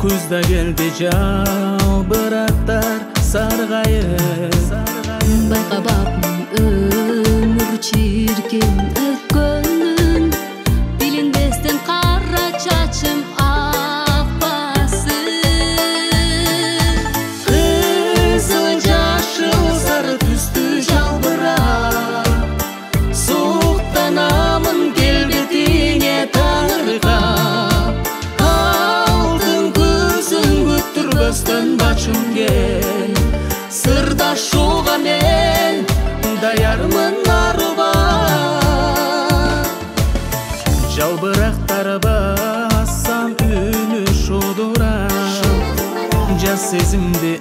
Күзда келди жалбырактар саргайып. Байкабапмын өмүр чиркин өткөнүн, билинбестен кара чачым акпасын. Кызыл жашыл сары түстү жалбырак, суктанамын келбетиңе таңыркап. Алтын көзүң күттүрбөстөн бачым кел, сырдашууга мен даярмын арба. Жалбырактар бассам үнү шудурат, жаз сезимди